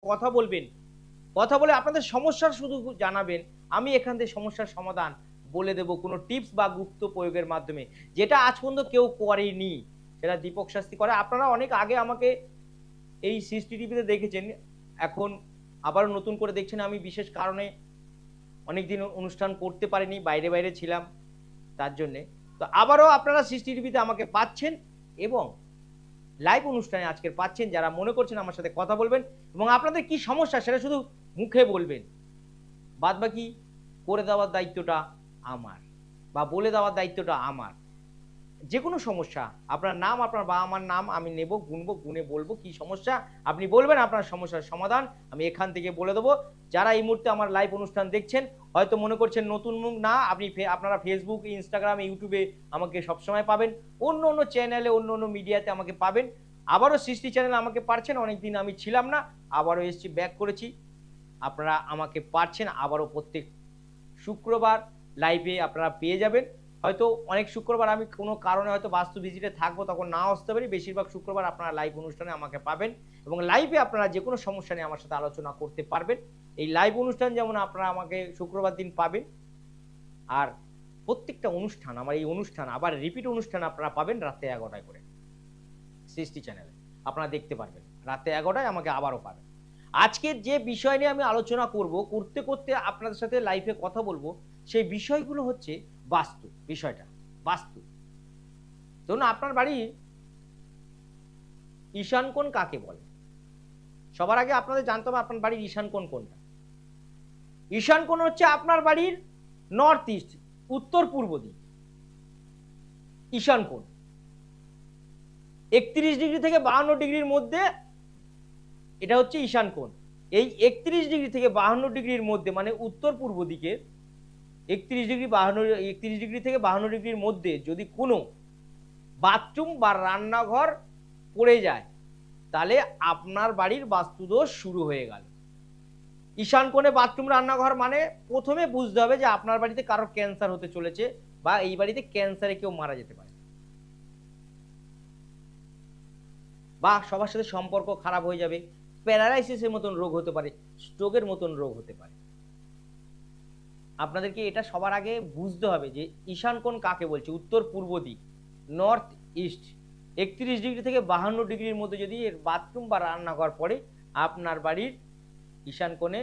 কথা বলবেন, কথা বলে আপনাদের সমস্যার শুধু জানাবেন, আমি এখান থেকে সমস্যার সমাধান বলে দেব কোনো টিপস বা গুপ্ত প্রয়োগের মাধ্যমে, যেটা আজ পর্যন্ত কেউ করেনি। সেটা দীপক শাস্ত্রী করে। আপনারা অনেক আগে আমাকে এই সৃষ্টি টিভিতে দেখেছেন, এখন আবার নতুন করে দেখছেন। আমি বিশেষ কারণে অনেকদিন অনুষ্ঠান করতে পারিনি, বাইরে বাইরে ছিলাম, তার জন্যে। তো আবারও আপনারা সৃষ্টি টিভিতে আমাকে পাচ্ছেন এবং লাইভ অনুষ্ঠানে আজকের পাচ্ছেন, যারা মনে করছেন আমার সাথে কথা বলবেন এবং আপনাদের কি সমস্যা সেটা শুধু মুখে বলবেন, বাদ বাকি করে দেওয়ার দায়িত্বটা আমার, বা বলে দেওয়ার দায়িত্বটা আমার। যে কোনো সমস্যা, আপনার নাম, আপনার বাবা মার নাম আমি নেব, গুনবো, গুনে বলবো কি সমস্যা, আপনি বলবেন, আপনার সমস্যার সমাধান আমি এখান থেকে বলে দেবো। যারা এই মুহূর্তে আমার লাইভ অনুষ্ঠান দেখছেন, হয়তো মনে করছেন নতুন মুখ না, আপনারা ফেসবুক, ইনস্টাগ্রাম, ইউটিউবে আমাকে সবসময় পাবেন, অন্য অন্য চ্যানেলে, অন্য অন্য মিডিয়াতে আমাকে পাবেন। আবারও সৃষ্টি চ্যানেলে আমাকে পারছেন, অনেকদিন আমি ছিলাম না, আবারও এসেছি, ব্যাক করেছি, আপনারা আমাকে পারছেন। আবারও প্রত্যেক শুক্রবার লাইভে আপনারা পেয়ে যাবেন। হয়তো অনেক শুক্রবার আমি কোনো কারণে হয়তো বাস্তু ভিজিটে থাকবো, তখন নাও আসতে পারি। বেশিরভাগ শুক্রবার আপনারা লাইভ অনুষ্ঠানে আমাকে পাবেন এবং লাইভে আপনারা যে কোনো সমস্যা নিয়ে আমার সাথে আলোচনা করতে পারবেন। এই লাইভ অনুষ্ঠান যেমন আপনারা আমাকে শুক্রবার দিন পাবেন, আর প্রত্যেকটা অনুষ্ঠান, আমার এই অনুষ্ঠান আবার রিপিট অনুষ্ঠান আপনারা পাবেন রাতে 11টায় করে সৃষ্টি চ্যানেলে। আপনারা দেখতে পারবেন রাতে 11টায়, আমাকে আবারও পাবেন। আজকের যে বিষয় নিয়ে আমি আলোচনা করব, করতে করতে আপনাদের সাথে লাইভে কথা বলবো, সেই বিষয়গুলো হচ্ছে বাস্তু বিষয়টা। বাস্তু, ধরুন আপনার বাড়ি ঈশান কোণ কাকে বলে? সবার আগে আপনাদের জানতে হবে আপনার বাড়ির ঈশান কোণ কোনটা। ঈশান কোণ হচ্ছে আপনার বাড়ির নর্থ ইস্ট, উত্তর পূর্ব দিক ঈশান কোণ। 31 ডিগ্রি থেকে 52 ডিগ্রির মধ্যে এটা হচ্ছে ঈশান কোণ। এই 31 ডিগ্রি থেকে 52 ডিগ্রির মধ্যে, মানে উত্তর পূর্ব দিকে 31 ডিগ্রি থেকে 52 ডিগ্রির মধ্যে যদি কোনো বাথরুম বা রান্নাঘর পড়ে যায়, তাহলে আপনার বাড়ির বাস্তুদোষ শুরু হয়ে গেল। ঈশান কোণে বাথরুম, রান্নাঘর মানে প্রথমে বুঝতে হবে যে আপনার বাড়িতে কারোর ক্যান্সার হতে চলেছে, বা এই বাড়িতে ক্যান্সারে কেউ মারা যেতে পারে, বা সবার সাথে সম্পর্ক খারাপ হয়ে যাবে, প্যারালাইসিসের মতন রোগ হতে পারে, স্ট্রোকের মতন রোগ হতে পারে। আপনাদেরকে এটা সবার আগে বুঝতে হবে যে ঈশান কোণ কাকে বলছে। উত্তর পূর্ব দিক, নর্থ ইস্ট, 31 ডিগ্রি থেকে 52 ডিগ্রির মধ্যে যদি এর বাথরুম বা রান্নাঘর পড়ে, আপনার বাড়ির ঈশান কোণে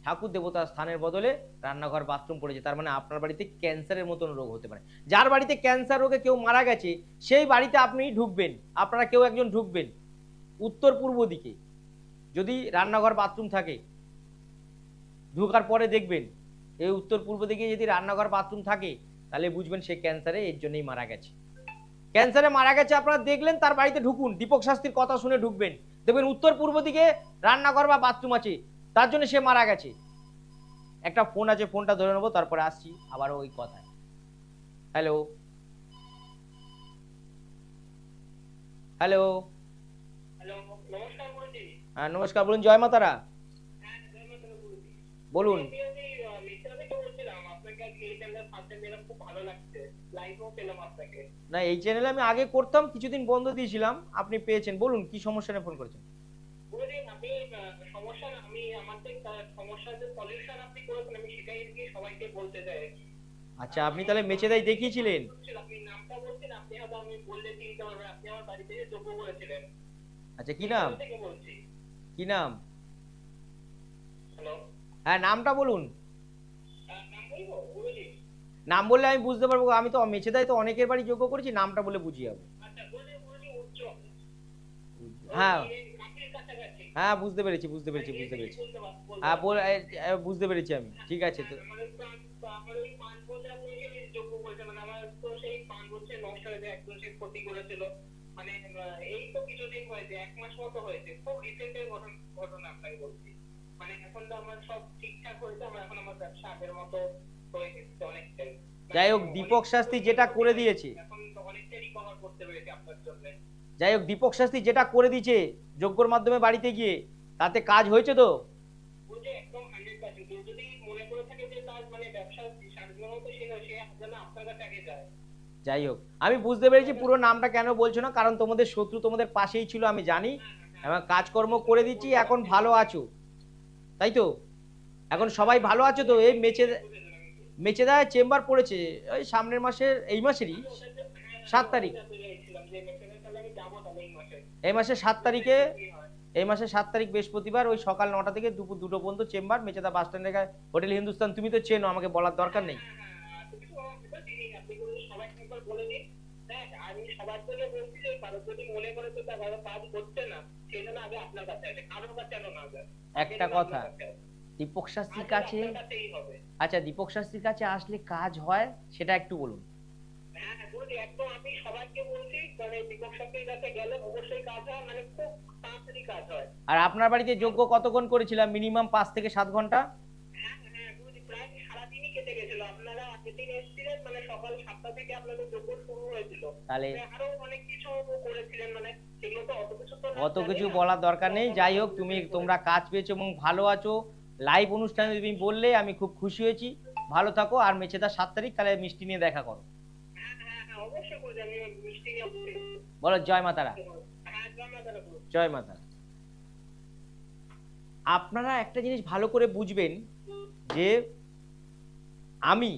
ঠাকুর দেবতার স্থানের বদলে রান্নাঘর, বাথরুম পড়েছে, তার মানে আপনার বাড়িতে ক্যান্সারের মতন রোগ হতে পারে। যার বাড়িতে ক্যান্সার রোগে কেউ মারা গেছে, সেই বাড়িতে আপনি ঢুকবেন, আপনারা কেউ একজন ঢুকবেন উত্তর পূর্ব দিকে, যদি রান্নাঘর, বাথরুম থাকে, ঢোকার পরে দেখবেন এই উত্তর পূর্ব দিকে যদি রান্নাঘর, বাথরুম থাকে, তাহলে বুঝবেন সে ক্যান্সারে এর জন্যই মারা গেছে। ক্যান্সারে মারা গেছে আপনারা দেখলেন, তার বাড়িতে ঢুকুন, দীপক শাস্ত্রীর কথা শুনে ঢুকবেন, দেখবেন উত্তর পূর্ব দিকে রান্নাঘর বা বাথরুম আছে, তার জন্য সে মারা গেছে। একটা ফোন আছে, ফোনটা ধরে নেবো, তারপরে আসছি আবার ওই কথায়। হ্যালো, হ্যালো, হ্যাঁ নমস্কার, বলুন। জয় মাতারা, বলুন। না, এই চ্যানেলে আমি আগে করতাম, কিছুদিন বন্ধ দিয়েছিলাম, আপনি পেয়েছেন। বলুন কি সমস্যা নিয়ে ফোন করেছেন। আচ্ছা, আপনি তাহলে মেচেদাই দেখিয়েছিলেন। আচ্ছা, কি নাম? কি নাম? হ্যাঁ, নামটা বলুন। নাম বললে আমি বুঝতে পারবো, আমি তো মেচেদাই তো অনেকের বাড়ি যোগ্য করেছি, নামটা বলে বুঝিয়ে যাবো। হ্যাঁ, হ্যাঁ, বুঝতে পেরেছি, বুঝতে পেরেছি, বুঝতে পেরেছি। হ্যাঁ, বুঝতে পেরেছি আমি, ঠিক আছে তো। যাই হোক, দীপক শাস্ত্রী যেটা করে দিয়েছে, যাই হোক দীপক শাস্ত্রী যেটা করে দিয়েছে যজ্ঞর মাধ্যমে বাড়িতে গিয়ে, তাতে কাজ হয়েছে তো? যাই হোক, আমি বুঝতে পেরেছি পুরো নামটা কেন বলছো না, কারণ তোমাদের শত্রু তোমাদের পাশেই ছিল, আমি জানি। এবার কাজকর্ম করে দিচ্ছি, এখন ভালো আছো তাই তো? এখন সবাই ভালো আছো তো? এই মেচেদায় চেম্বার পড়েছে ওই সামনের মাসের, এই মাসেরই 7 তারিখ, এই মাসের 7 তারিখে, এই মাসের 7 তারিখ বৃহস্পতিবার ওই সকাল 9টা থেকে দুপুর 2টো পর্যন্ত চেম্বার, মেচেদা বাস স্ট্যান্ডের কাছে হোটেল হিন্দুস্তান। তুমি তো চেনো, আমাকে বলার দরকার নেই। একটা কথা, দীপক শাস্ত্রীর কাছে, আচ্ছা দীপক শাস্ত্রীর কাছে আসলে কাজ হয় সেটা একটু বলুন। একদম আমি সবাইকে বলছি, মানে দীপক শাস্ত্রীর কাছে গেলে অবশ্যই কাজ হয়, মানে খুব তাড়াতাড়ি কাজ হয়। আর আপনার বাড়িতে যজ্ঞ কতক্ষণ করেছিলাম? মিনিমাম 5 থেকে 7 ঘন্টা। হ্যাঁ হ্যাঁ গুরুজি, প্রায় সারাদিনই কেটে গেছিল। আপনারা আগের দিন এসেছিলেন, মানে সকাল 7টা থেকে আপনাদের যজ্ঞ শুরু হয়েছিল। তাহলে আরো অনেক কিছু করেছিলেন, মানে সেগুলো তো অত কিছু তো অত কিছু বলার দরকার নেই। যাই হোক, তোমরা কাজ পেয়েছো এবং ভালো আছো। লাইভ অনুষ্ঠানে তুমি বললে আমি খুব খুশি হয়েছি। ভালো থাকো। আর মেচেদা 7 তারিখ তাহলে মিষ্টি নিয়ে দেখা করো। হ্যাঁ হ্যাঁ হ্যাঁ অবশ্যই গুরুজি, আমি মিষ্টি নিয়ে আসছি। বলো জয় মাতারা। হ্যাঁ জয় মা তারা গুরুজি। জয় মাতারা। আপনারা একটা জিনিস ভালো করে বুঝবেন যে আমি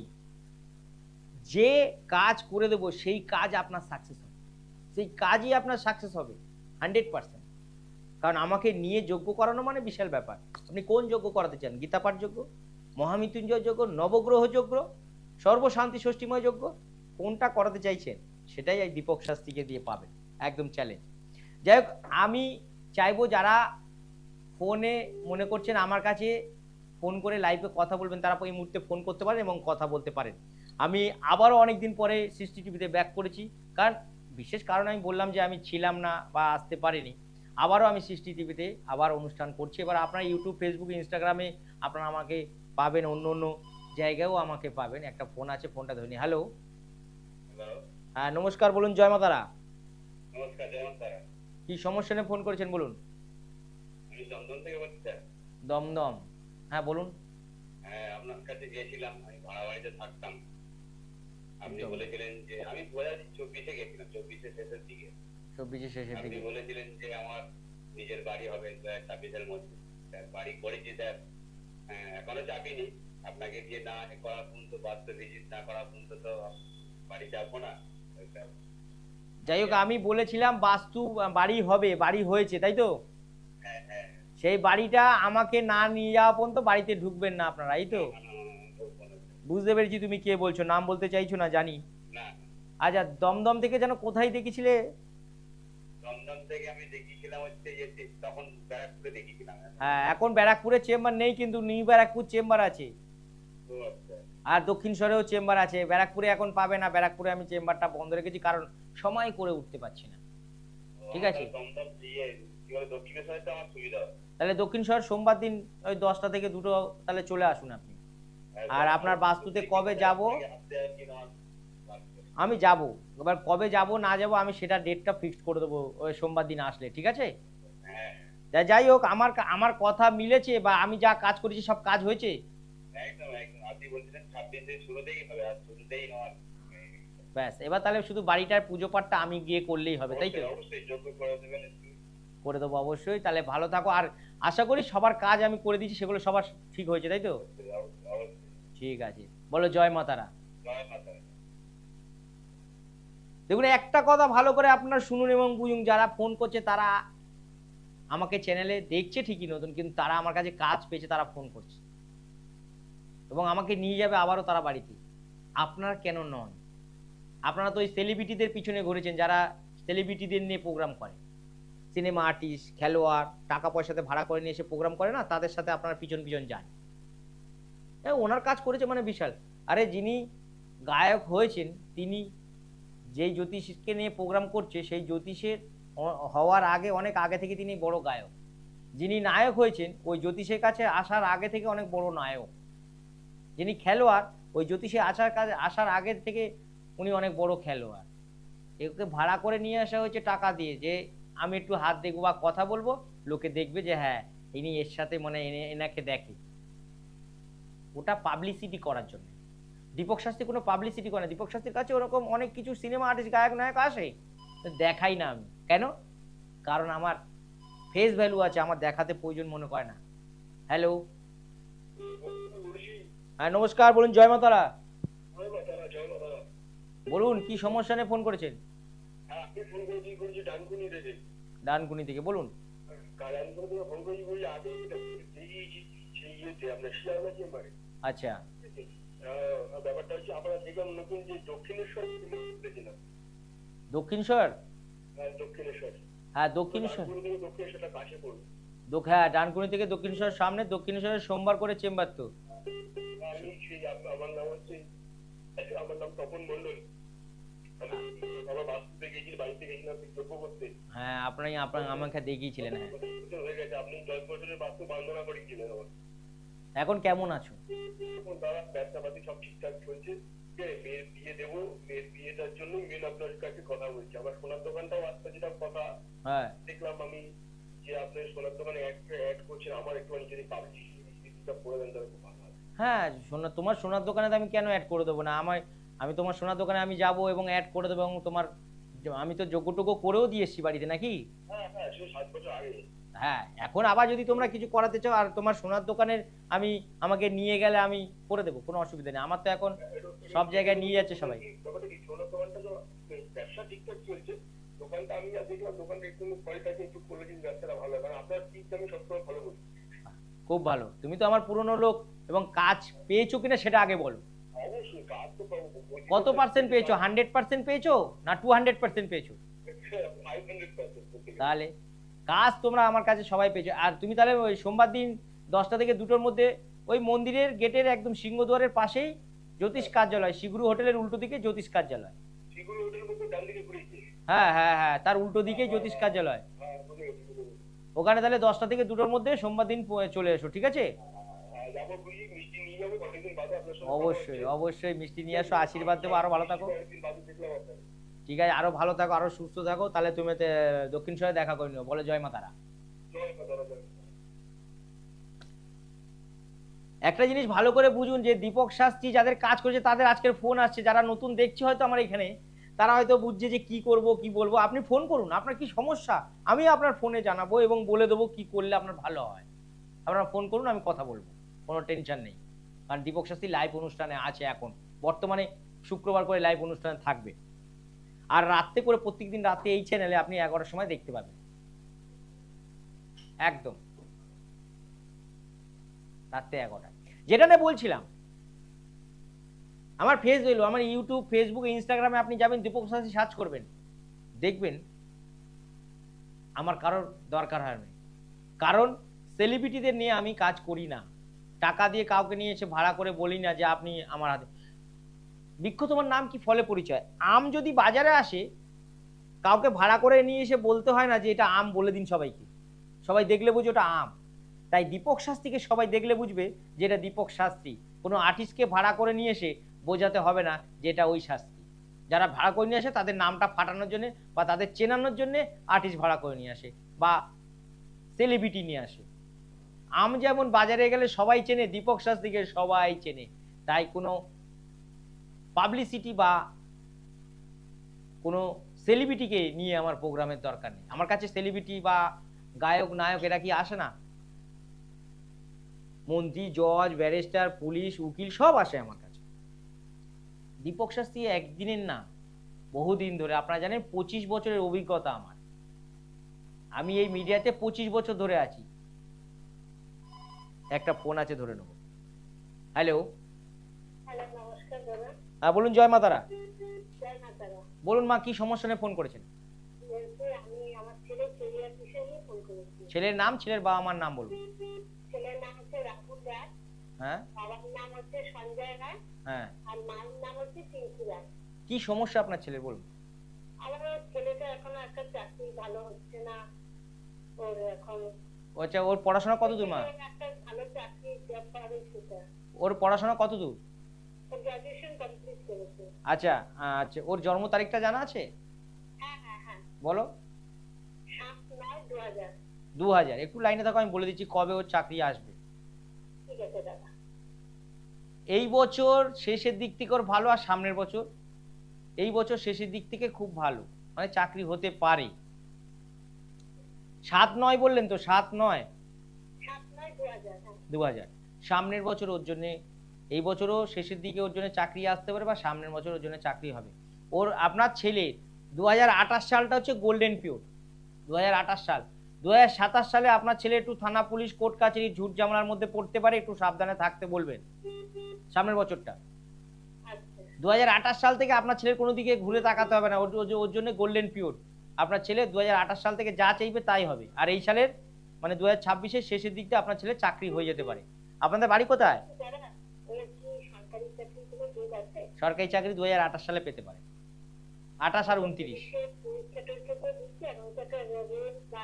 যে কাজ করে দেবো সেই কাজ আপনার সাকসেস হবে, সেই কাজই আপনার সাকসেস হবে 100%। কারণ আমাকে নিয়ে যজ্ঞ করানো মানে বিশাল ব্যাপার। আপনি কোন যজ্ঞ করাতে চান? গীতাপাঠ যজ্ঞ, মহামৃত্যুঞ্জয় যজ্ঞ, নবগ্রহ যজ্ঞ, সর্বশান্তি ষষ্ঠীময় যজ্ঞ, কোনটা করাতে চাইছেন সেটাই এই দীপক শাস্ত্রীকে দিয়ে পাবেন, একদম চ্যালেঞ্জ। যাই হোক, আমি চাইবো যারা ফোনে মনে করছেন আমার কাছে ফোন করে লাইভে কথা বলবেন, তারা এই মুহূর্তে ফোন করতে পারেন এবং কথা বলতে পারেন। আমি আবারও অনেকদিন পরে সৃষ্টি টিভিতে ব্যাক করেছি, কারণ বিশেষ কারণে আমি বললাম যে আমি ছিলাম না বা আসতে পারিনি। আবারও আমি সৃষ্টি টিভিতে আবার অনুষ্ঠান করছি। এবার আপনারা ইউটিউব, ফেসবুক, ইনস্টাগ্রামে আপনারা আমাকে পাবেন, অন্য অন্য জায়গায়ও আমাকে পাবেন। একটা ফোন আছে, ফোনটা ধরি। হ্যালো, হ্যাঁ নমস্কার, বলুন। জয় মাতারা। নমস্কার, জয় মা তারা। কি সমস্যা নিয়ে ফোন করেছেন বলুন? আমি দমদম থেকে বলছি স্যার। দমদম, হ্যাঁ বলুন। হ্যাঁ, আপনার কাছে গিয়েছিলাম, আমি ভাড়া বাড়িতে থাকতাম। আপনি বলেছিলেন যে, আমি 2024-এ গেছিলাম, 24-এর শেষের দিকে। 24 শেষের আপনি দিকে বলেছিলেন যে আমার নিজের বাড়ি হবে 2026-এর মধ্যে। স্যার বাড়ি করেছি স্যার, এখনো চাপিনি। আপনাকে দিয়ে না করা পর্যন্ত, বাস্তব ভিজিট না করা পর্যন্ত তো বাড়ি যাবো না। যাই হোক, আমি বলেছিলাম বাস্তু বাড়ি হবে, বাড়ি হয়েছে তাই তো? হ্যাঁ হ্যাঁ। সেই বাড়িটা আমাকে না নিয়ে যাওয়া পর্যন্ত বাড়িতে ঢুকবেন না আপনারা, এই তো? বুঝতে পেরেছি তুমি কে বলছো, নাম বলতে চাইছো না জানি। না। আচ্ছা, দমদম থেকে যেন কোথায় দেখেছিলে? দমদম থেকে আমি দেখিয়েছিলাম হচ্ছে যে তখন ব্যারাকপুরে দেখিয়েছিলাম। হ্যাঁ, এখন ব্যারাকপুরে চেম্বার নেই, কিন্তু নিউ ব্যারাকপুর চেম্বার আছে। আর দক্ষিণেশ্বরেও চেম্বার আছে। ব্যারাকপুরে এখন পাবে না, ব্যারাকপুরে আমি চেম্বারটা বন্ধ রেখেছি, কারণ সময় করে উঠতে পারছি না। ঠিক আছে, তাহলে দক্ষিণেশ্বর সোমবার দিন ওই 10টা থেকে 2টো তাহলে চলে আসুন আপনি। আর আপনার বাস্তুতে কবে যাব? আমি যাব, এবার কবে যাব না যাব আমি সেটা ডেটটা ফিক্সড করে দেবো ওই সোমবার দিন আসলে, ঠিক আছে? যাই হোক, আমার কথা মিলেছে বা আমি যা কাজ করেছি সব কাজ হয়েছে। ব্যাস, এবার তাহলে শুধু বাড়িটার পুজো পাঠটা আমি গিয়ে করলেই হবে, তাই তো? করে দেবো অবশ্যই। তাহলে ভালো থাকো, আর আশা করি সবার কাজ আমি করে দিচ্ছি, সেগুলো সবার ঠিক হয়েছে, তাই তো? ঠিক আছে, বলো জয় মাতারা। দেখুন, একটা কথা ভালো করে আপনারা শুনুন এবং বুঝুন, যারা ফোন করছে তারা আমাকে চ্যানেলে দেখছে ঠিকই নতুন, কিন্তু তারা আমার কাছে কাজ পেয়েছে, তারা ফোন করছে এবং আমাকে নিয়ে যাবে আবারও তারা বাড়িতে। আপনারা কেন নন? আপনারা তো ওই সেলিব্রিটিদের পিছনে ঘুরেছেন, যারা সেলিব্রিটিদের নিয়ে প্রোগ্রাম করে, সিনেমা আর্টিস্ট, খেলোয়াড়, টাকা পয়সাতে ভাড়া করে নিয়ে এসে প্রোগ্রাম করে না, তাদের সাথে আপনারা পিছন পিছন যান। ওনার কাজ করেছে মানে বিশাল। আরে যিনি গায়ক হয়েছেন, তিনি যেই জ্যোতিষকে নিয়ে প্রোগ্রাম করছে, সেই জ্যোতিষের হওয়ার আগে, অনেক আগে থেকে তিনি বড় গায়ক। যিনি নায়ক হয়েছেন, ওই জ্যোতিষের কাছে আসার আগে থেকে অনেক বড় নায়ক। যিনি খেলোয়াড়, ওই জ্যোতিষে আসার আগে থেকে উনি অনেক বড় খেলোয়াড়। একে ভাড়া করে নিয়ে আসা হয়েছে টাকা দিয়ে, যে আমি একটু হাত দেখবো বা কথা বলবো, লোকে দেখবে যে হ্যাঁ ইনি এর সাথে, মানে এনাকে দেখে। ওটা পাবলিসিটি করার জন্য। দীপক শাস্ত্রী কোনো পাবলিসিটি করে না। দীপক শাস্ত্রীর কাছে ওরকম অনেক কিছু সিনেমা আর্টিস্ট, গায়ক নায়ক আসে, দেখাই না আমি। কেন? কারণ আমার ফেস ভ্যালু আছে, আমার দেখাতে প্রয়োজন মনে করে না। হ্যালো, হ্যাঁ নমস্কার, বলুন। জয় মাতারা। বলুন কি সমস্যা নিয়ে ফোন করেছেন? ডানকুনি থেকে বলুন। আচ্ছা, ব্যাপারটা হচ্ছে আপনারা দেখলাম নতুন যে দক্ষিণেশ্বর দেখছিলাম। দক্ষিণেশ্বর? দক্ষিণেশ্বর, হ্যাঁ দক্ষিণেশ্বর। দক্ষিণেশ্বরটা কাছে পড়বে। হ্যাঁ ডানকুনি থেকে দক্ষিণেশ্বরের সামনে, দক্ষিণেশ্বরের সোমবার করে চেম্বার তো। আমি সেই আমার নাম হচ্ছে, আমার নাম তপন মন্ডল। আমার বাস্তুতে গেছি, বাড়িতে গেছিলাম যোগ্য করতে। হ্যাঁ আপনি আমাকে দেখিয়েছিলেন। হ্যাঁ হয়ে গেছে, আপনি 10 বছরের বাস্তু বন্দনা করেছিলেন আমার। এখন কেমন আছো? এখন দাদা ব্যবসাপাতি সব ঠিকঠাক চলছে। মেয়ের বিয়ে দেবো, মেয়ের বিয়েটার জন্য মেন আপনার কাছে কথা বলছি। আমার সোনার দোকানটাও আসতে যেটা কথা, হ্যাঁ দেখলাম আমি যে আপনার সোনার দোকানে অ্যাড করছেন, আমার একটুখানি যদি পাবলিসিটিটা করে দেন তাহলে খুব ভালো হয়। হ্যাঁ তোমার সোনার দোকানে তো আমি কেন অ্যাড করে দেবো না? আমি তোমার সোনার দোকানে আমি যাব এবং অ্যাড করে দেবো, এবং আমি তো যোগ্যটোগ্য করেও দিয়ে এসেছি বাড়িতে নাকি? হ্যাঁ হ্যাঁ, সে 7 বছর আগে। হ্যাঁ এখন আবার যদি তোমরা কিছু করাতে চাও আর তোমার সোনার দোকানের আমাকে নিয়ে গেলে আমি করে দেবো, কোনো অসুবিধা নেই। আমার তো এখন সব জায়গায় নিয়ে যাচ্ছে সবাই। ব্যাপারটা কি, সোনার দোকানটা তো ব্যবসা ঠিকঠাক চলছে। দোকানটা আমি আর দেখলাম দোকানটা একটু কোয়ালিটি একটু করে দিন, ব্যবসাটা ভালো হয়। কারণ আপনার টিপস আমি সবসময় ফলো করি। খুব ভালো, তুমি তো আমার পুরনো লোক, এবং কাজ পেয়েছো কিনা সেটা আগে বলো। অবশ্যই কাজ তো পাবো। কত পার্সেন্ট পেয়েছো? 100% পেয়েছো না 200% পেয়েছো? 500%। তাহলে কাজ তোমরা আমার কাছে সবাই পেয়েছো। আর তুমি তাহলে ওই সোমবার দিন 10টা থেকে 2টোর মধ্যে ওই মন্দিরের গেটের একদম সিংহদুয়ারের পাশেই জ্যোতিষ কার্যালয়, শিগুরু হোটেলের উল্টো দিকে জ্যোতিষ কার্যালয়। শিগুরু হোটেলের মধ্যে ডান দিকে ঘুরেছি। হ্যাঁ হ্যাঁ হ্যাঁ, তার উল্টো দিকে জ্যোতিষ কার্যালয়। হ্যাঁ, বুঝে গেছি। ওখানে তাহলে 10টা থেকে 2টোর মধ্যে সোমবার দিন চলে এসো, ঠিক আছে? যাবো, বুঝি মিষ্টি নিয়ে যাবো। কতদিন বাদে আপনার সঙ্গে অবশ্যই অবশ্যই মিষ্টি নিয়ে আসো, আশীর্বাদ দেবো, আরো ভালো থাকো। অনেকদিন বাদে দেখলাম আপনাকে। ঠিক আছে, আরো ভালো থাকো, আরো সুস্থ থাকো। তাহলে তুমি দক্ষিণেশ্বরে দেখা করে নিও, বলে জয় মা তারা। জয় মা তারা, জয় মা। একটা জিনিস ভালো করে বুঝুন যে দীপক শাস্ত্রী যাদের কাজ করেছে তাদের আজকের ফোন আসছে, যারা নতুন দেখছে হয়তো আমার এখানে, তারা হয়তো বুঝছে যে কি করব কি বলবো। আপনি ফোন করুন, আপনার কি সমস্যা আমি আপনার ফোনে জানাবো এবং বলে দেবো কি করলে আপনার ভালো হয়। আপনারা ফোন করুন, আমি কথা বলবো, কোনো টেনশন নেই। কারণ দীপক শাস্ত্রী লাইভ অনুষ্ঠানে আছে এখন, বর্তমানে শুক্রবার করে লাইভ অনুষ্ঠানে থাকবে। আর রাত্রে করে প্রত্যেকদিন রাতে এই চ্যানেলে আপনি 11টার সময় দেখতে পাবেন একদম রাত্রে 11টায়। যেটা নিয়ে বলছিলাম, আমার আমার ইউটিউব, ফেসবুক, ইনস্টাগ্রামে আপনি যাবেন, দীপক শাস্ত্রী সার্চ করবেন, দেখবেন আমার কারোর দরকার হয় না। কারণ সেলিব্রিটিদের নিয়ে আমি কাজ করি না, টাকা দিয়ে কাউকে নিয়ে এসে ভাড়া করে বলি না যে আপনি আমার হাতে। বৃক্ষ তোমার নাম কি, ফলে পরিচয়। আম যদি বাজারে আসে, কাউকে ভাড়া করে নিয়ে এসে বলতে হয় না যে এটা আম, বলে দিন সবাইকে, সবাই দেখলে বুঝে ওটা আম। তাই দীপক শাস্ত্রীকে সবাই দেখলে বুঝবে যে এটা দীপক শাস্ত্রী। কোনো আর্টিস্টকে ভাড়া করে নিয়ে এসে বোঝাতে হবে না যে এটা ওই শাস্ত্রী। যারা ভাড়া করে নিয়ে আসে তাদের নামটা ফাটানোর জন্য বা তাদের চেনানোর জন্য আর্টিস্ট ভাড়া করে নিয়ে আসে বা সেলিব্রিটি নিয়ে আসে। আম যেমন বাজারে গেলে সবাই চেনে, দীপক শাস্ত্রীকে সবাই চেনে। তাই কোনো পাবলিসিটি বা কোনো সেলিব্রিটিকে নিয়ে আমার প্রোগ্রামের দরকার নেই। আমার কাছে সেলিব্রিটি বা গায়ক নায়ক এরা কি আসে না? মন্ত্রী, জজ, ব্যারিস্টার, পুলিশ, উকিল সব আসে আমার কাছে। দীপক শাস্ত্রী একদিনের না, বহুদিন ধরে, আপনারা জানেন 25 বছরের অভিজ্ঞতা আমার। আমি এই মিডিয়াতে 25 বছর ধরে আছি। একটা ফোন আছে, ধরে নেব। হ্যালো, নমস্কার দাদা। হ্যাঁ বলুন। জয় মা তারা। জয় মা তারা। বলুন মা, কি সমস্যা নিয়ে ফোন করেছেন? আমি আমার ছেলের কেরিয়ার বিষয়ে নিয়ে ফোন করেছি। ছেলের নাম, ছেলের বাবা মার নাম বলুন। ছেলের নাম হচ্ছে রাহুল রায়। হ্যাঁ। বাবার নাম হচ্ছে সঞ্জয় রায়। হ্যাঁ। আর মার নাম হচ্ছে টিঙ্কু রায়। কি সমস্যা আপনার ছেলের বলুন? আমার ছেলেটা এখনো একটা চাকরি ভালো হচ্ছে না। ওর এখন আচ্ছা, ওর পড়াশোনা কত দূর মা? একটা ভালো চাকরি জব পাবে সেটা। ওর পড়াশোনা কত দূর? ও গ্রাজুয়েশন কমপ্লিট করেছে। আচ্ছা আচ্ছা, ওর জন্ম তারিখটা জানা আছে? হ্যাঁ হ্যাঁ হ্যাঁ, বলো। 7/9/2000। 2000। একটু লাইনে থাকো, আমি বলে দিচ্ছি কবে ওর চাকরি আসবে। ঠিক আছে দাদা। এই বছর শেষের দিক থেকে ওর ভালো, আর সামনের বছর, এই বছর শেষের দিক থেকে খুব ভালো, মানে চাকরি হতে পারে। 7-9 বললেন তো, 7-9 7-9-2000, হ্যাঁ। 2000। সামনের বছর ওর জন্য, এই বছরও শেষের দিকে ওর জন্য চাকরি আসতে পারে, বা সামনের বছর ওর জন্য চাকরি হবে। ওর আপনার ছেলে 2028 সালটা হচ্ছে গোল্ডেন পিরিয়ড, 2028 সাল। 2027 সালে আপনার ছেলে একটু থানা পুলিশ কোর্ট কাছারি ঝুট ঝামেলার মধ্যে পড়তে পারে, একটু সাবধানে থাকতে বলবেন সামনের বছরটা। আচ্ছা 2028 সাল থেকে আপনার ছেলের কোনো দিকে ঘুরে তাকাতে হবে না, ওর জন্য গোল্ডেন পিরিয়ড। আপনার ছেলে 2028 সাল থেকে যা চাইবে তাই হবে। আর এই সালের মানে 2026-এর শেষের দিকটা আপনার ছেলে চাকরি হয়ে যেতে পারে। আপনাদের বাড়ি কোথায়? দাদা, ওর কি সরকারি চাকরি কোনো যোগ আছে? সরকারি চাকরি 2028 সালে পেতে পারে, 28 আর 29। সে পরীক্ষা টরীক্ষা করে দিচ্ছে, আর ওটাকে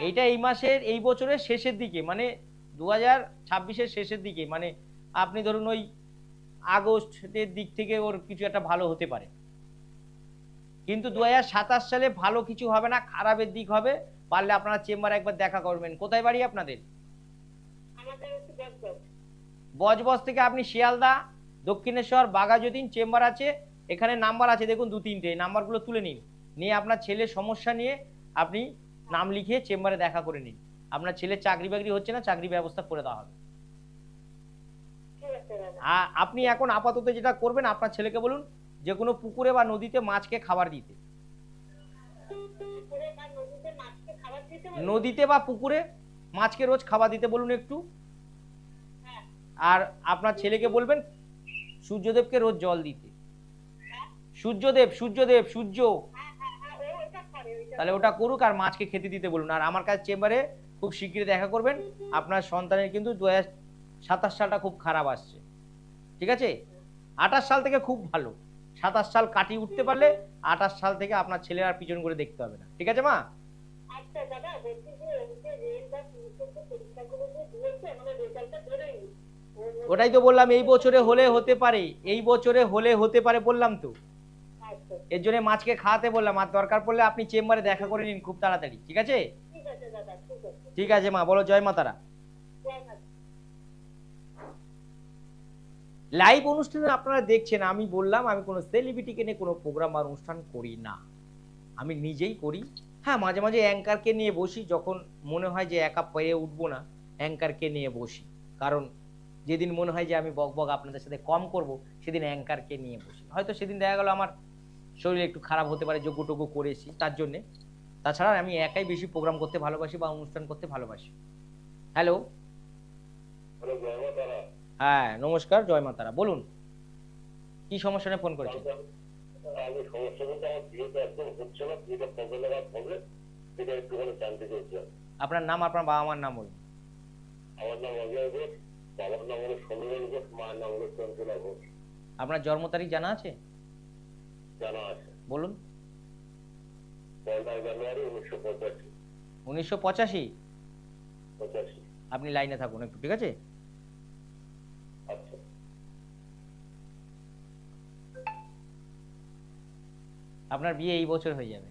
এইটা এই মাসের, এই বছরের শেষের দিকে, মানে 2026-এর শেষের দিকে, মানে আপনি ধরুন ওই আগস্টের দিক থেকে ওর কিছু একটা ভালো হতে পারে। কিন্তু 2027 সালে ভালো কিছু হবে না, খারাপের দিক হবে। পারলে আপনারা চেম্বারে একবার দেখা করবেন। কোথায় বাড়ি আপনাদের? আমাদের হচ্ছে বজবজ। বজবজ থেকে আপনি শিয়ালদা, দক্ষিণেশ্বর, বাঘাযতীন চেম্বার আছে, এখানে নাম্বার আছে দেখুন 2-3টে, এই নাম্বারগুলো তুলে নিন, নিয়ে আপনার ছেলের সমস্যা নিয়ে আপনি নাম লিখিয়ে চেম্বারে দেখা করে নিন। আপনার ছেলের চাকরি বাকরি হচ্ছে না, চাকরি ব্যবস্থা করে দেওয়া হবে। ঠিক আছে দাদা। আপনি এখন আপাতত যেটা করবেন, আপনার ছেলেকে বলুন যে কোনো পুকুরে বা নদীতে মাছকে খাবার দিতে। পুকুরে বা নদীতে মাছকে খাবার দিতে বলবো? নদীতে বা পুকুরে মাছকে রোজ খাবার দিতে বলুন একটু। হ্যাঁ। আর আপনার ছেলেকে বলবেন সূর্যদেবকে রোজ জল দিতে। হ্যাঁ সূর্যদেব, সূর্যদেব, সূর্য, হ্যাঁ হ্যাঁ হ্যাঁ, ও ওটা করে, ওইটা তাহলে ওটা করুক। আর মাছকে খেতে দিতে বলুন। আর আমার কাছে চেম্বারে খুব শিগগিরই দেখা করবেন। আপনার সন্তানের কিন্তু 2027 সালটা খুব খারাপ আসছে, ঠিক আছে? 28 সাল থেকে খুব ভালো। 27 সাল কাটিয়ে উঠতে পারলে 28 সাল থেকে আপনার ছেলের আর পিছন করে দেখতে হবে না, ঠিক আছে মা? আচ্ছা দাদা, বলছি যে ওই যে রেল বা পুলিশের যে পরীক্ষাগুলো যে দিয়েছে, মানে রেজাল্টটা বেরোয়নি। ওটাই তো বললাম, এই বছরে হলে হতে পারে, এই বছরে হলে হতে পারে বললাম তো। আচ্ছা এর জন্য মাছকে খাওয়াতে বললাম। আর দরকার পড়লে আপনি চেম্বারে দেখা করে নিন খুব তাড়াতাড়ি, ঠিক আছে? ঠিক আছে দাদা, ঠিক আছে। ঠিক আছে মা, বলো জয় মা তারা। জয় মাতা। লাইভ অনুষ্ঠানে আপনারা দেখছেন, আমি বললাম আমি কোনো সেলিব্রিটিকে নিয়ে কোনো প্রোগ্রাম বা অনুষ্ঠান করি না, আমি নিজেই করি। হ্যাঁ, মাঝে মাঝে অ্যাঙ্কারকে নিয়ে বসি, যখন মনে হয় যে একা পেয়ে উঠবো না, অ্যাঙ্কারকে নিয়ে বসি। কারণ যেদিন মনে হয় যে আমি বক আপনাদের সাথে কম করব, সেদিন অ্যাঙ্কারকে নিয়ে বসি। হয়তো সেদিন দেখা গেল আমার শরীর একটু খারাপ হতে পারে, যোগ্যটোগ্য করেছি তার জন্যে। তাছাড়া আমি একাই বেশি প্রোগ্রাম করতে ভালোবাসি বা অনুষ্ঠান করতে ভালোবাসি। হ্যালো, হ্যালো, জয় মা তারা। হ্যাঁ নমস্কার, জয় মা তারা। বলুন কি সমস্যা নিয়ে ফোন করেছেন? আমি সমস্যা বলতে আমার বিয়েটা একদম হচ্ছে না, বিয়েটা কবে নাগাদ হবে সেটা একটুখানি জানতে চাইছিলাম। আপনার নাম, আপনার বাবা মার নাম বলুন। আমার নাম অজয় ঘোষ, বাবার নাম হলো সমীরণ ঘোষ, মায়ের নাম হলো চঞ্চলা ঘোষ। আপনার জন্ম তারিখ জানা আছে? জানা আছে। বলুন। 1 জানুয়ারি 1985। 1985। 85। আপনি লাইনে থাকুন একটু, ঠিক আছে? আচ্ছা। আপনার বিয়ে এই বছর হয়ে যাবে,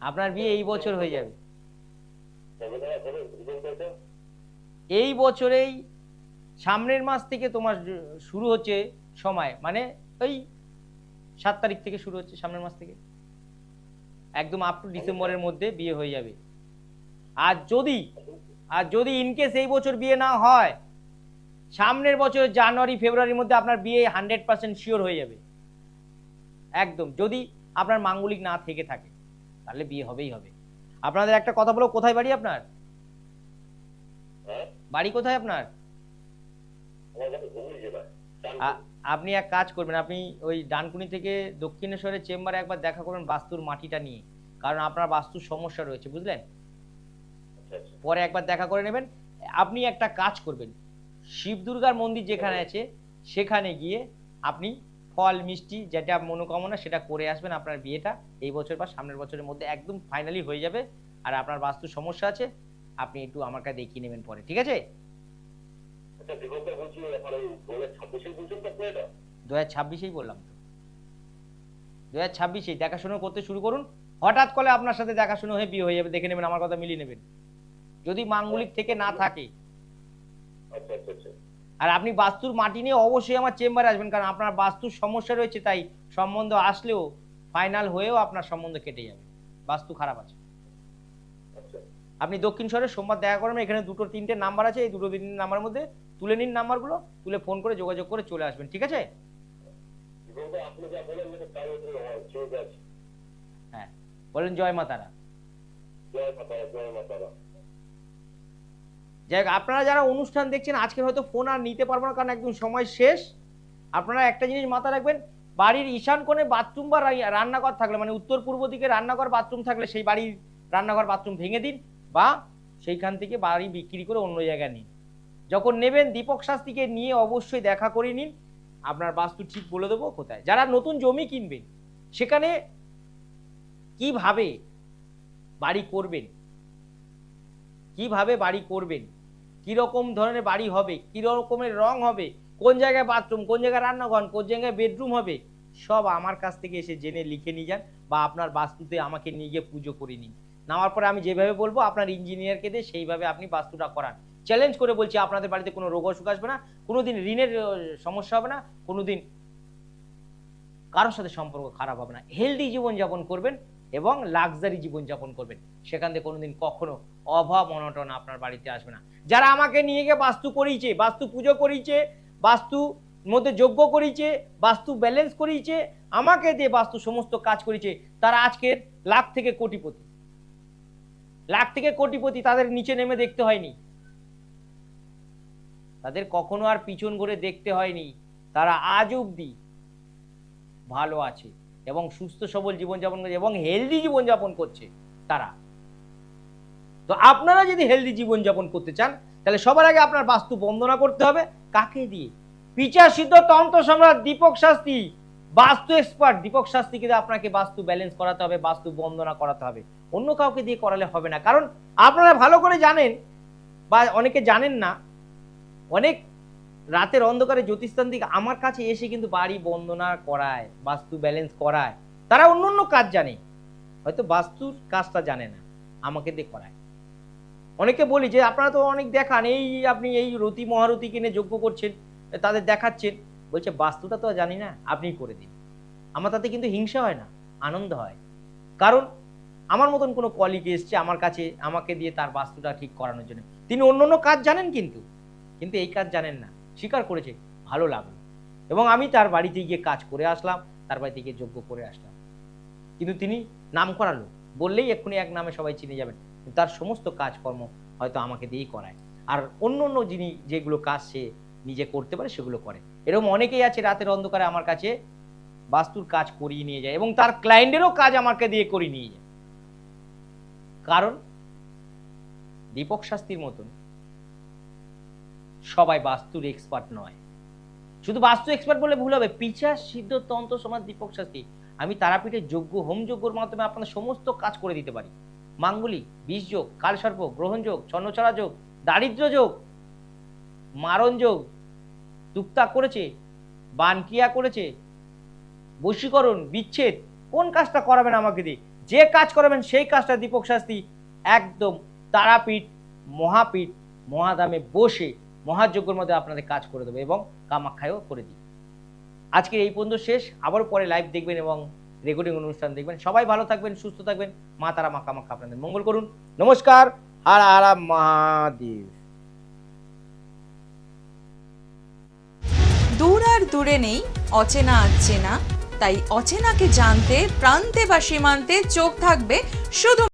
আপনার বিয়ে এই বছর হয়ে যাবে। কবে নাগাদ হবে রেজাল্টটা? এই বছরেই সামনের মাস থেকে তোমার শুরু হচ্ছে সময়, মানে ওই 7 তারিখ থেকে শুরু হচ্ছে, সামনের মাস থেকে একদম আপ টু ডিসেম্বরের মধ্যে বিয়ে হয়ে যাবে। আর যদি ইনকেস এই বছর বিয়ে না হয়, সামনের বছর জানুয়ারি ফেব্রুয়ারির মধ্যে আপনার বিয়ে 100% শিওর হয়ে যাবে একদম। যদি আপনার মাঙ্গলিক না থেকে থাকে তাহলে বিয়ে হবেই হবে। আপনাদের একটা কথা বলো, কোথায় বাড়ি আপনার? হ্যাঁ, বাড়ি কোথায় আপনার? আমার বাড়ি হুগলি জেলায়। আপনি এক কাজ করবেন, আপনি ওই ডানকুনি থেকে দক্ষিণেশ্বরের চেম্বারে একবার দেখা করবেন বাস্তুর মাটিটা নিয়ে, কারণ আপনার বাস্তুর সমস্যা রয়েছে, বুঝলেন? আচ্ছা আচ্ছা। পরে একবার দেখা করে নেবেন। আপনি একটা কাজ করবেন, শিব দুর্গার মন্দির যেখানে আছে সেখানে গিয়ে আপনি ফল মিষ্টি যেটা মনোকামনা সেটা করে আসবেন। আপনার বিয়েটা এই বছর বা সামনের বছরের মধ্যে একদম ফাইনালি হয়ে যাবে। আর আপনার বাস্তুর সমস্যা আছে, আপনি একটু আমার কাছে দেখিয়ে নেবেন পরে, ঠিক আছে? আচ্ছা, দীপকদা বলছি, এখন এই 2026 বলছেন তো আপনি এটা? 2026-এই বললাম তো, 2026-এই দেখাশোনা করতে শুরু করুন। হঠাৎ করে আপনার সাথে দেখাশোনা হয়ে বিয়ে হয়ে যাবে, দেখে নেবেন, আমার কথা মিলিয়ে নেবেন, যদি মাঙ্গলিক থেকে না থাকে। আচ্ছা আচ্ছা আচ্ছা। আর আপনি বাস্তুর মাটি নিয়ে অবশ্যই আমার চেম্বারে আসবেন, কারণ আপনার বাস্তুর সমস্যা রয়েছে, তাই সম্বন্ধ আসলেও ফাইনাল হয়েও আপনার সম্বন্ধ কেটে যাবে, বাস্তু খারাপ আছে। আচ্ছা। আপনি দক্ষিণ শহরে সোমবার দেখা করবেন, এখানে 2-3টে নাম্বার আছে, এই 2-3 নাম্বারের মধ্যে তুলে নিন নাম্বারগুলো, তুলে ফোন করে যোগাযোগ করে চলে আসবেন, ঠিক আছে? আপনি যা বলেন ঠিক আছে। হ্যাঁ, বলেন জয় মা তারা। জয় মাতা, জয় মাতারা। যাই হোক, আপনারা যারা অনুষ্ঠান দেখছেন আজকে হয়তো ফোন আর নিতে পারবো না, কারণ একদম সময় শেষ। আপনারা একটা জিনিস মাথায় রাখবেন, বাড়ির ঈশান কোণে বাথরুম বা রান্নাঘর থাকলে, মানে উত্তর পূর্ব দিকে রান্নাঘর বাথরুম থাকলে সেই বাড়ির রান্নাঘর বাথরুম ভেঙে দিন, বা সেইখান থেকে বাড়ি বিক্রি করে অন্য জায়গায় নিন। যখন নেবেন দীপক শাস্ত্রীকে নিয়ে অবশ্যই দেখা করে নিন, আপনার বাস্তু ঠিক বলে দেবো কোথায়। যারা নতুন জমি কিনবেন, সেখানে কিভাবে বাড়ি করবেন, কিভাবে বাড়ি করবেন, কিরকম ধরনের বাড়ি হবে, কিরকমের রং হবে, কোন জায়গায় বাথরুম, কোন জায়গায় রান্নাঘর, কোন জায়গায় বেডরুম হবে, সব আমার কাছ থেকে এসে জেনে লিখে নিয়ে যান, বা আপনার বাস্তুতে আমাকে নিয়ে গিয়ে পুজো করে নিন। নেওয়ার পরে আমি যেভাবে বলবো আপনার ইঞ্জিনিয়ারকে দিয়ে সেইভাবে আপনি বাস্তুটা করান। চ্যালেঞ্জ করে বলছি, আপনাদের বাড়িতে কোনো রোগ অসুখ আসবে না, কোনোদিন ঋণের সমস্যা হবে না, কোনোদিন কারোর সাথে সম্পর্ক খারাপ হবে না, হেলদি জীবনযাপন করবেন এবং লাক্সারি জীবনযাপন করবেন। সেখান থেকে কোনোদিন কখনো অভাব অনটন আপনার বাড়িতে আসবে না। যারা আমাকে নিয়ে গিয়ে বাস্তু করিয়েছে, বাস্তু পুজো করিয়েছে, বাস্তু মধ্যে যজ্ঞ করিয়েছে, বাস্তু ব্যালেন্স করিয়েছে, আমাকে দিয়ে বাস্তু সমস্ত কাজ করেছে, তারা আজকের লাখ থেকে কোটিপতি, লাখ থেকে কোটিপতি। তাদের নিচে নেমে দেখতে হয়নি, তাদের কখনো আর পিছন ঘুরে দেখতে হয়নি, তারা আজ অব্দি ভালো আছে এবং সুস্থ সবল জীবনযাপন করছে এবং হেলদি জীবনযাপন করছে তারা। তো আপনারা যদি হেলদি জীবনযাপন করতে চান, তাহলে সবার আগে আপনার বাস্তু বন্দনা করতে হবে। কাকে দিয়ে? পিচাসিদ্ধ তন্ত্র সম্রাট দীপক শাস্ত্রী, বাস্তু এক্সপার্ট দীপক শাস্ত্রীকে দিয়ে আপনাকে বাস্তু ব্যালেন্স করাতে হবে, বাস্তু বন্দনা করাতে হবে। অন্য কাউকে দিয়ে করালে হবে না, কারণ আপনারা ভালো করে জানেন, বা অনেকে জানেন না, অনেক রাতের অন্ধকারে জ্যোতিষতান্ত্রিক আমার কাছে এসে কিন্তু বাড়ি বন্দনা করায়, বাস্তু ব্যালেন্স করায়। তারা অন্য অন্য কাজ জানে, হয়তো বাস্তুর কাজটা জানে না, আমাকে দিয়ে করায়। অনেকে বলি যে আপনারা তো অনেক দেখান, এই আপনি এই রতি মহারতি কিনে যজ্ঞ করছেন, তাদের দেখাচ্ছেন, বলছে বাস্তুটা তো জানি না, আপনি করে দিন। আমার তাতে কিন্তু হিংসা হয় না, আনন্দ হয়। কারণ আমার মতন কোনো কলিগ এসছে আমার কাছে আমাকে দিয়ে তার বাস্তুটা ঠিক করানোর জন্য। তিনি অন্য অন্য কাজ জানেন, কিন্তু এই কাজ জানেন না, স্বীকার করেছে, ভালো লাগলো। এবং আমি তার বাড়িতে গিয়ে কাজ করে আসলাম, তার বাড়িতে গিয়ে যজ্ঞ করে আসলাম। কিন্তু তিনি নাম করালো, বললেই এক্ষুনি এক নামে সবাই চিনে যাবেন, তার সমস্ত কাজকর্ম হয়তো আমাকে দিয়েই করায়। আর অন্য অন্য যিনি যেগুলো কাজ সে নিজে করতে পারে সেগুলো করে। এরকম অনেকেই আছে রাতের অন্ধকারে আমার কাছে বাস্তুর কাজ করিয়ে নিয়ে যায় এবং তার ক্লায়েন্টেরও কাজ আমাকে দিয়ে করিয়ে নিয়ে যায়। কারণ দীপক শাস্ত্রীর মতন সবাই বাস্তুর এক্সপার্ট নয়। শুধু বাস্তু এক্সপার্ট বলে ভুল হবে, পিচাস সিদ্ধ তন্ত্র সম্রাট দীপক শাস্ত্রী। আমি তারাপীঠের যজ্ঞ, হোম যজ্ঞর মাধ্যমে আপনাদের সমস্ত কাজ করে দিতে পারি। মাঙ্গলিক, বীজ যোগ, কালসর্প, গ্রহণ যোগ, ছন্নছড়া যোগ, দারিদ্র যোগ, মারণ যোগ, তুকতাক করেছে, বানক্রিয়া করেছে, বশীকরণ, বিচ্ছেদ, কোন কাজটা করাবেন আমাকে দিয়ে, যে কাজ করাবেন সেই কাজটা দীপক শাস্ত্রী একদম তারাপীঠ মহাপীঠ মহাধামে বসে মহাযজ্ঞের মধ্যে আপনাদের কাজ করে দেবে এবং কামাখ্যায়ও করে দিই। আজকে এই পর্যন্ত শেষ, আবার পরে লাইভ দেখবেন এবং রেকর্ডিং অনুষ্ঠান দেখবেন। সবাই ভালো থাকবেন, সুস্থ থাকবেন, মা তারা মা কামাখ্যা আপনাদের মঙ্গল করুন। নমস্কার, হর হর মহাদেব। দূর আর দূরে নেই, অচেনা আচেনা, তাই অচেনাকে জানতে প্রান্তে বা সীমান্তে চোখ থাকবে শুধু